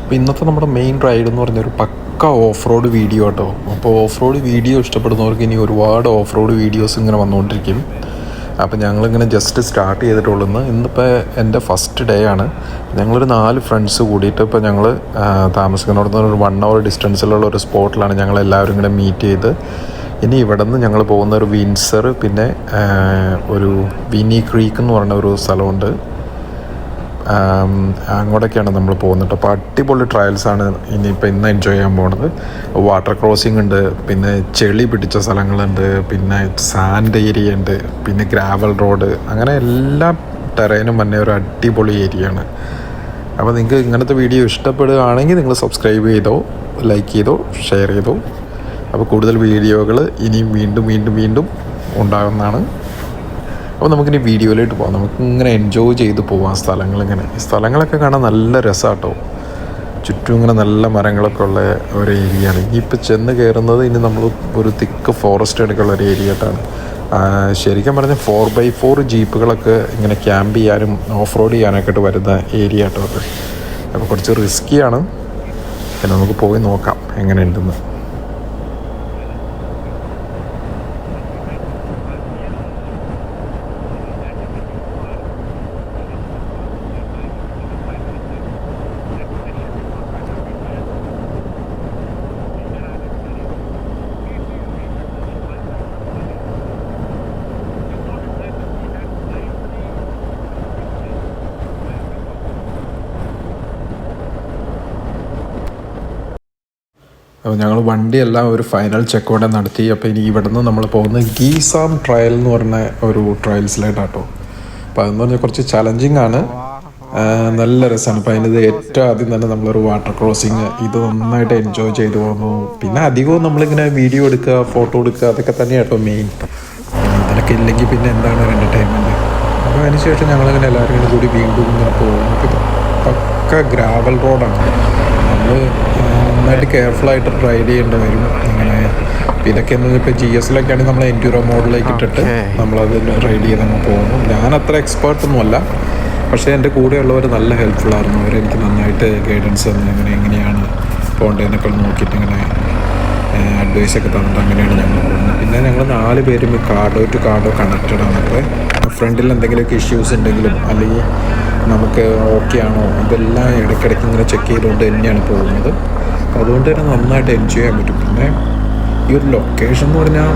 അപ്പോൾ ഇന്നത്തെ നമ്മുടെ മെയിൻ റൈഡ് എന്ന് പറഞ്ഞൊരു പക്ക ഓഫ് റോഡ് വീഡിയോ കേട്ടോ. അപ്പോൾ ഓഫ് റോഡ് വീഡിയോ ഇഷ്ടപ്പെടുന്നവർക്ക് ഇനി ഒരുപാട് ഓഫ് റോഡ് വീഡിയോസ് ഇങ്ങനെ വന്നുകൊണ്ടിരിക്കും. അപ്പോൾ ഞങ്ങളിങ്ങനെ ജസ്റ്റ് സ്റ്റാർട്ട് ചെയ്തിട്ടുള്ളൂ. ഇന്നിപ്പോൾ എൻ്റെ ഫസ്റ്റ് ഡേ ആണ്. ഞങ്ങളൊരു 4 ഫ്രണ്ട്സ് കൂടിയിട്ട് ഇപ്പോൾ ഞങ്ങൾ താമസിക്കുന്നിടത്ത് ഒരു 1 hour ഡിസ്റ്റൻസിലുള്ള ഒരു സ്പോട്ടിലാണ് ഞങ്ങളെല്ലാവരും ഇങ്ങനെ മീറ്റ് ചെയ്ത്. ഇനി ഇവിടെ നിന്ന് ഞങ്ങൾ പോകുന്ന ഒരു വിൻസർ, പിന്നെ ഒരു വിനി ക്രീക്ക് എന്ന് പറയുന്ന ഒരു സ്ഥലമുണ്ട്, അങ്ങോട്ടൊക്കെയാണ് നമ്മൾ പോകുന്നത്. അപ്പോൾ അടിപൊളി ട്രയൽസാണ് ഇന്ന് എൻജോയ് ചെയ്യാൻ പോകുന്നത്. വാട്ടർ ക്രോസിംഗ് ഉണ്ട്, പിന്നെ ചെളി പിടിച്ച സ്ഥലങ്ങളുണ്ട്, പിന്നെ സാൻഡ് ഏരിയ ഉണ്ട്, പിന്നെ ഗ്രാവൽ റോഡ്, അങ്ങനെ എല്ലാ ടെറേനും തന്നെ ഒരു അടിപൊളി ഏരിയയാണ്. അപ്പോൾ നിങ്ങൾക്ക് ഇങ്ങനത്തെ വീഡിയോ ഇഷ്ടപ്പെടുകയാണെങ്കിൽ നിങ്ങൾ സബ്സ്ക്രൈബ് ചെയ്തോ, ലൈക്ക് ചെയ്തോ, ഷെയർ ചെയ്തോ. അപ്പോൾ കൂടുതൽ വീഡിയോകൾ ഇനിയും വീണ്ടും ഉണ്ടാകുന്നതാണ്. അപ്പോൾ നമുക്കിനി വീഡിയോയിലോട്ട് പോകാം. നമുക്കിങ്ങനെ എൻജോയ് ചെയ്ത് പോകാം. സ്ഥലങ്ങളൊക്കെ കാണാൻ നല്ല രസമാട്ടോ. ചുറ്റും ഇങ്ങനെ നല്ല മരങ്ങളൊക്കെ ഉള്ള ഒരു ഏരിയയാണ്. ഇനിയിപ്പോൾ ചെന്ന് കയറുന്നത് ഇനി നമ്മൾ ഒരു തിക്ക് ഫോറസ്റ്റ് എടുക്കുള്ള ഒരു ഏരിയ ആയിട്ടാണ്. ശരിക്കും പറഞ്ഞാൽ 4x4 ജീപ്പുകളൊക്കെ ഇങ്ങനെ ക്യാമ്പ് ചെയ്യാനും ഓഫ് റോഡ് ചെയ്യാനൊക്കെ വരുന്ന ഏരിയ ആട്ടോ അത്. അപ്പോൾ കുറച്ച് റിസ്ക്കിയാണ്. പിന്നെ നമുക്ക് പോയി നോക്കാം എങ്ങനെയുണ്ടെന്ന്. അപ്പോൾ ഞങ്ങൾ വണ്ടിയെല്ലാം ഒരു ഫൈനൽ ചെക്കൗട്ട് നടത്തി. അപ്പോൾ ഇനി ഇവിടെ നിന്ന് നമ്മൾ പോകുന്നത് ഗീസാം ട്രയൽ എന്ന് പറഞ്ഞ ഒരു ട്രയൽസിലായിട്ടാട്ടോ. അപ്പോൾ അതെന്ന് പറഞ്ഞാൽ കുറച്ച് ചലഞ്ചിങ് ആണ്, നല്ല രസമാണ്. അപ്പോൾ അതിൻ്റെ ഏറ്റവും ആദ്യം തന്നെ നമ്മളൊരു വാട്ടർ ക്രോസിങ് ഇത് നന്നായിട്ട് എൻജോയ് ചെയ്തു പോകുന്നു. പിന്നെ അധികവും നമ്മളിങ്ങനെ വീഡിയോ എടുക്കുക, ഫോട്ടോ എടുക്കുക, അതൊക്കെ തന്നെയാട്ടോ മെയിൻ. ഇതിനൊക്കെ ഇല്ലെങ്കിൽ പിന്നെ എന്താണ് ഒരു എൻ്റർടൈൻമെൻറ്റ്. അപ്പോൾ അതിനുശേഷം ഞങ്ങളിങ്ങനെ എല്ലാവരും ഇങ്ങനെ കൂടി വീണ്ടും ഇങ്ങനെ പോകും. ഇത് പക്ക ഗ്രാവൽ റോഡാണ്. നമ്മൾ നന്നായിട്ട് കെയർഫുള്ളായിട്ട് റൈഡ് ചെയ്യേണ്ടി വരും. ഇങ്ങനെ ഇതൊക്കെ എന്ന് ഇപ്പോൾ GS-ലൊക്കെ ആണെങ്കിൽ നമ്മൾ എൻഡ്യൂറോ മോഡിലേക്ക് ഇട്ടിട്ട് നമ്മളത് റൈഡ് ചെയ്ത് അങ്ങ് പോകുന്നു. ഞാൻ അത്ര എക്സ്പേർട്ടൊന്നുമല്ല, പക്ഷേ എൻ്റെ കൂടെയുള്ളവർ നല്ല ഹെൽപ്ഫുള്ളായിരുന്നു. അവരെനിക്ക് നന്നായിട്ട് ഗൈഡൻസ് തന്നു, എങ്ങനെയാണ് പോകേണ്ടതെന്നൊക്കെ നോക്കിയിട്ട് ഇങ്ങനെ അഡ്വൈസൊക്കെ തന്നിട്ട് അങ്ങനെയാണ് ഞങ്ങൾ പോകുന്നത്. പിന്നെ ഞങ്ങൾ 4 പേരും കാർഡോ ടു കാർഡോ കണക്റ്റഡ് ആണ്. അപ്പോൾ ഫ്രണ്ടിൽ എന്തെങ്കിലുമൊക്കെ ഇഷ്യൂസ് ഉണ്ടെങ്കിലും അല്ലെങ്കിൽ നമുക്ക് ഓക്കെ ആണോ ഇതെല്ലാം ഇടയ്ക്കിടയ്ക്ക് ഇങ്ങനെ ചെക്ക് ചെയ്തുകൊണ്ട് തന്നെയാണ് പോകുന്നത്. അതുകൊണ്ട് തന്നെ നന്നായിട്ട് എൻജോയ് ചെയ്യാൻ പറ്റും. പിന്നെ ഈ ഒരു ലൊക്കേഷൻ എന്ന് പറഞ്ഞാൽ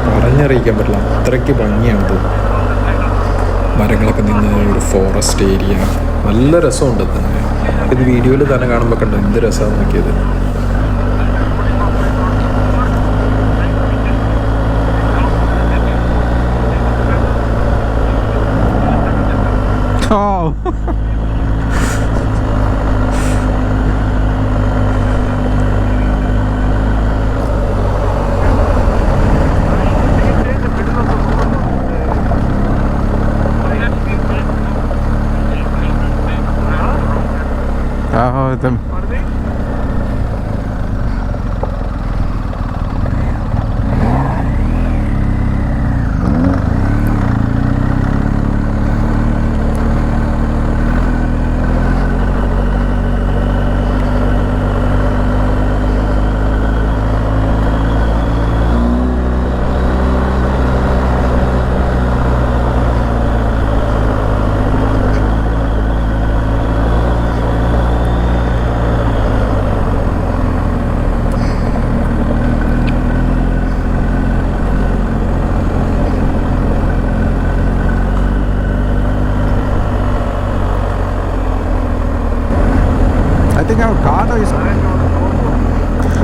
പറഞ്ഞറിയിക്കാൻ പറ്റില്ല, അത്രയ്ക്ക് ഭംഗിയാണത്. മരങ്ങളൊക്കെ നിന്ന് ഒരു ഫോറസ്റ്റ് ഏരിയ, നല്ല രസമുണ്ട്. തന്നെ ഇത് വീഡിയോയിൽ തന്നെ കാണുമ്പോൾ കണ്ടോ എന്ത് രസമാണ് നോക്കിയത്. them.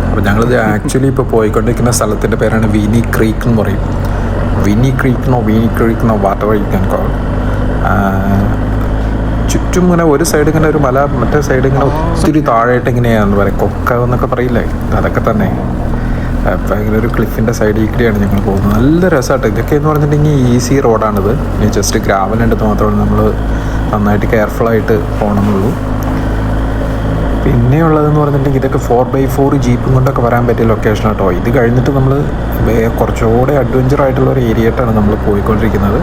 അപ്പോൾ ഞങ്ങളിത് ആക്ച്വലി ഇപ്പോൾ പോയിക്കൊണ്ടിരിക്കുന്ന സ്ഥലത്തിൻ്റെ പേരാണ് വിനി ക്രീക്ക് എന്ന് പറയും. വിനി ക്രീക്കിനോ വാട്ടർ യു ക്യാൻ കോൾ. ചുറ്റും ഇങ്ങനെ ഒരു സൈഡ് ഇങ്ങനെ ഒരു മല, മറ്റേ സൈഡ് ഇങ്ങനെ ഒത്തിരി താഴെയായിട്ട് ഇങ്ങനെയാണെന്ന് പറയും, കൊക്ക എന്നൊക്കെ പറയില്ലേ, അതൊക്കെ തന്നെ. അപ്പോൾ ഇങ്ങനെ ഒരു ക്ലിഫിൻ്റെ സൈഡിൽ കൂടിയാണ് ഞങ്ങൾ പോകുന്നത്. നല്ല രസമായിട്ട്. ഇതൊക്കെ എന്ന് പറഞ്ഞിട്ടുണ്ടെങ്കിൽ ഈസി റോഡാണിത്. ഇനി ജസ്റ്റ് ഗ്രാവലുണ്ടെന്ന് മാത്രമേ നമ്മൾ നന്നായിട്ട് കെയർഫുള്ളായിട്ട് പോകണമെന്നുള്ളൂ. പിന്നെയുള്ളതെന്ന് പറഞ്ഞിട്ടുണ്ടെങ്കിൽ ഇതൊക്കെ 4x4 ജീപ്പും കൊണ്ടൊക്കെ വരാൻ പറ്റിയ ലൊക്കേഷൻ കേട്ടോ. ഇത് കഴിഞ്ഞിട്ട് നമ്മൾ കുറച്ചുകൂടെ അഡ്വഞ്ചർ ആയിട്ടുള്ള ഒരു ഏരിയയിട്ടാണ് നമ്മൾ പോയിക്കൊണ്ടിരിക്കുന്നത്.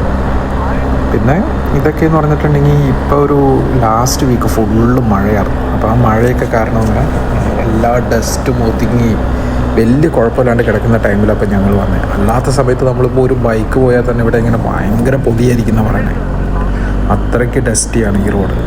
പിന്നെ ഇതൊക്കെയെന്ന് പറഞ്ഞിട്ടുണ്ടെങ്കിൽ ഇപ്പോൾ ഒരു ലാസ്റ്റ് വീക്ക് ഫുള്ള് മഴയായിരുന്നു. അപ്പോൾ ആ മഴയൊക്കെ കാരണം അങ്ങനെ എല്ലാ ഡസ്റ്റും ഒതുങ്ങി വലിയ കുഴപ്പമില്ലാണ്ട് കിടക്കുന്ന ടൈമിലപ്പോൾ ഞങ്ങൾ വന്നത്. അല്ലാത്ത സമയത്ത് നമ്മളിപ്പോൾ ഒരു ബൈക്ക് പോയാൽ തന്നെ ഇവിടെ ഇങ്ങനെ ഭയങ്കര പൊടിയായിരിക്കുന്ന പറയുന്നത്. അത്രയ്ക്ക് ഡസ്റ്റിയാണ് ഈ road.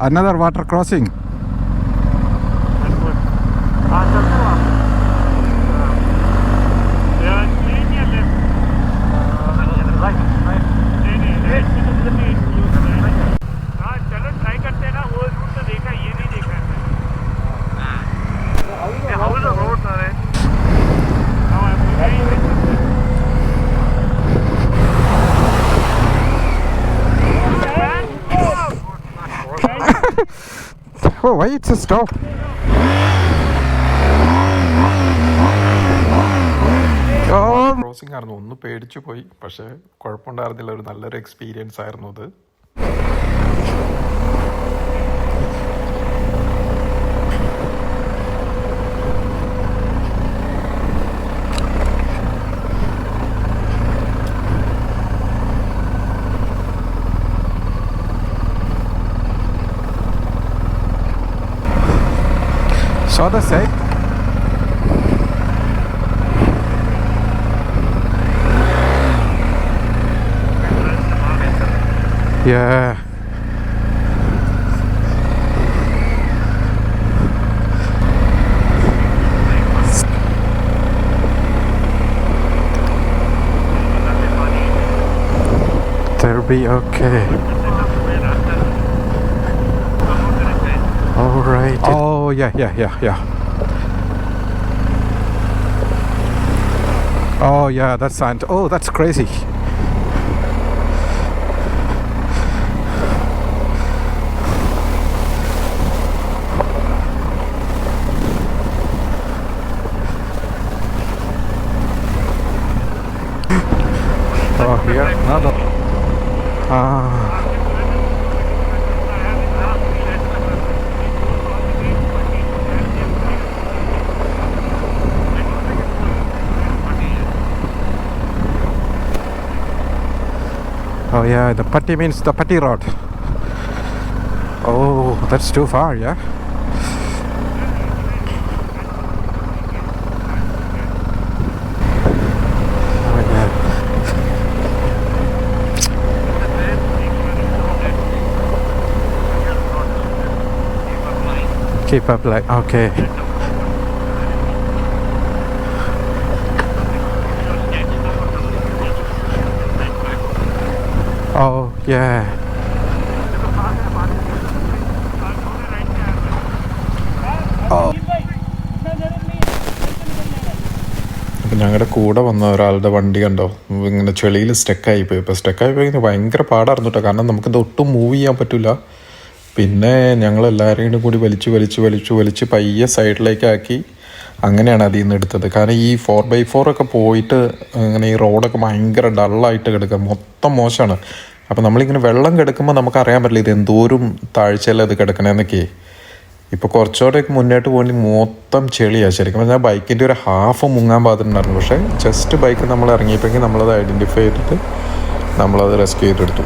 Another water crossing. Oh, why it's a stop? Crossing ആയിരുന്നു. ഒന്ന് പേടിച്ചു പോയി, പക്ഷേ കുഴപ്പമുണ്ടായിരുന്നില്ല. ഒരു നല്ലൊരു എക്സ്പീരിയൻസ് ആയിരുന്നു അത്. Saw the side. Yeah. They'll be okay. All right. Oh, yeah. Oh, yeah, that's sand. Oh, that's crazy. Oh, here, another. Oh yeah, the Patti means the Patti road. Oh, that's too far, yeah? Oh yeah. Keep up like, okay. Yeah. അപ്പം ഞങ്ങളുടെ കൂടെ വന്ന ഒരാളുടെ വണ്ടി കണ്ടോ ഇങ്ങനെ ചെളിയിൽ സ്റ്റക്കായിപ്പോയി. ഇപ്പോൾ സ്റ്റക്കായിപ്പോയി ഭയങ്കര പാടായിരുന്നു കേട്ടോ. കാരണം നമുക്കിത് ഒട്ടും മൂവ് ചെയ്യാൻ പറ്റില്ല. പിന്നെ ഞങ്ങളെല്ലാവരെയും കൂടി വലിച്ച് പയ്യെ സൈഡിലേക്കാക്കി അങ്ങനെയാണ് അതിൽ നിന്ന് എടുത്തത്. കാരണം ഈ 4x4 ഒക്കെ പോയിട്ട് ഇങ്ങനെ ഈ റോഡൊക്കെ ഭയങ്കര ഡള്ളായിട്ട് കിടക്കുക, മൊത്തം മോശമാണ്. അപ്പോൾ നമ്മളിങ്ങനെ വെള്ളം കിടക്കുമ്പോൾ നമുക്കറിയാൻ പറ്റില്ല ഇത് എന്തോരം താഴ്ചയല്ല ഇത് കിടക്കണമെന്നൊക്കെ. ഇപ്പോൾ കുറച്ചുകൂടെയൊക്കെ മുന്നോട്ട് പോകണമെങ്കിൽ മൊത്തം ചെളിയാണ്. ശരിക്കും പറഞ്ഞാൽ ബൈക്കിൻ്റെ ഒരു ഹാഫ് മുങ്ങാൻ പാകത്തിനുണ്ടായിരുന്നു. പക്ഷേ ജസ്റ്റ് ബൈക്ക് നമ്മൾ ഇറങ്ങിയപ്പോഴേക്കും നമ്മളത് ഐഡൻറ്റിഫൈ ചെയ്തിട്ട് നമ്മളത് റെസ്ക്യൂ ചെയ്തെടുത്തു.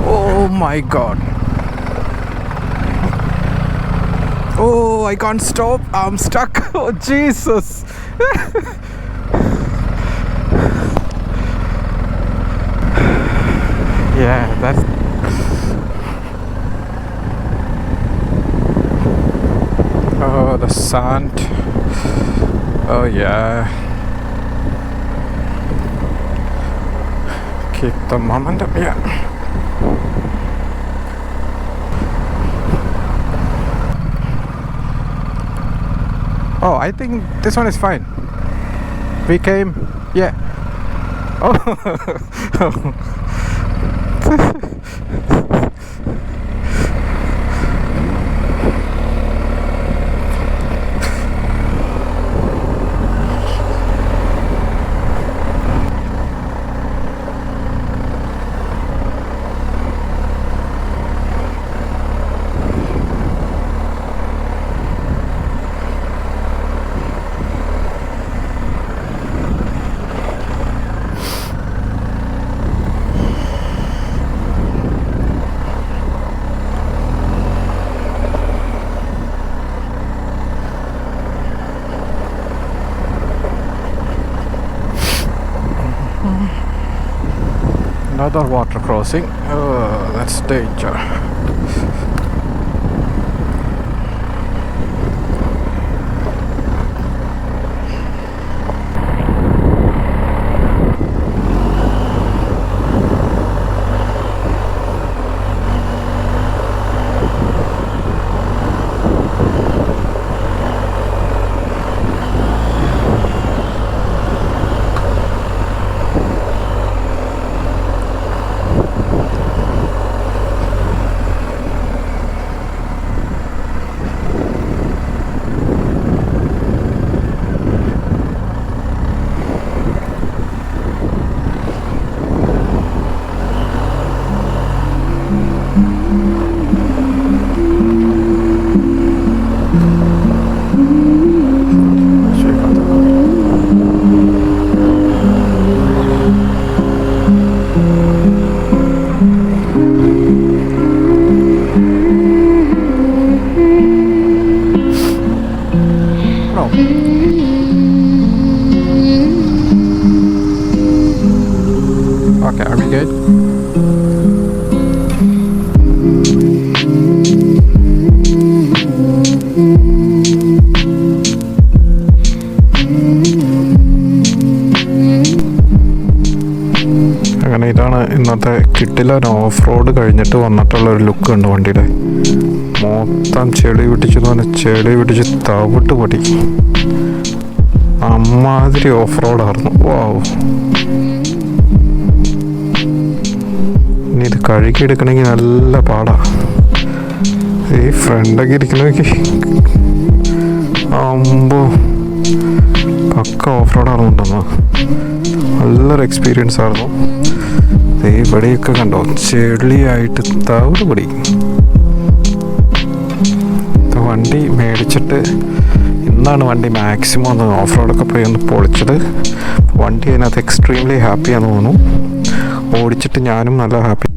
Oh my god. Oh, I can't stop. I'm stuck. Oh, Jesus. Yeah, that's... Oh, the sand. Oh, yeah. Keep the momentum, yeah. Oh, I think this one is fine. We came, yeah. Oh, another water crossing. Oh, that's danger. Okay, are we good? അങ്ങനെ ഇതാണ് ഇന്നത്തെ കിട്ടില്ല off road കഴിഞ്ഞിട്ട് വന്നിട്ടുള്ളൊരു look ഉണ്ട് വണ്ടിയുടെ. മൊത്തം ചെളി പിടിച്ചെന്ന് പറഞ്ഞാൽ ചെളി പിടിച്ച് തവിട്ട് പൊടി. അമ്മാതിരി ഓഫ് റോഡായിരുന്നു. വാവ്. ഇനി ഇത് കഴുകിയെടുക്കണമെങ്കിൽ നല്ല പാടാ. ഈ ഫ്രണ്ടൊക്കെ ഇരിക്കണമെങ്കിൽ അമ്പോ പക്ക ഓഫ് റോഡാണെന്നുണ്ടെന്നോ. നല്ലൊരു എക്സ്പീരിയൻസ് ആയിരുന്നു. ഇവിടെയൊക്കെ കണ്ടോ ചെളിയായിട്ട് തവിട് പൊടി. വണ്ടി മേടിച്ചിട്ട് ഇന്നാണ് വണ്ടി മാക്സിമം ഒന്ന് ഓഫ് റോഡൊക്കെ പോയി ഒന്ന് പൊളിച്ചത്. വണ്ടി അതിനകത്ത് എക്സ്ട്രീംലി ഹാപ്പിയാണെന്ന് തോന്നുന്നു. ഓടിച്ചിട്ട് ഞാനും നല്ല ഹാപ്പി.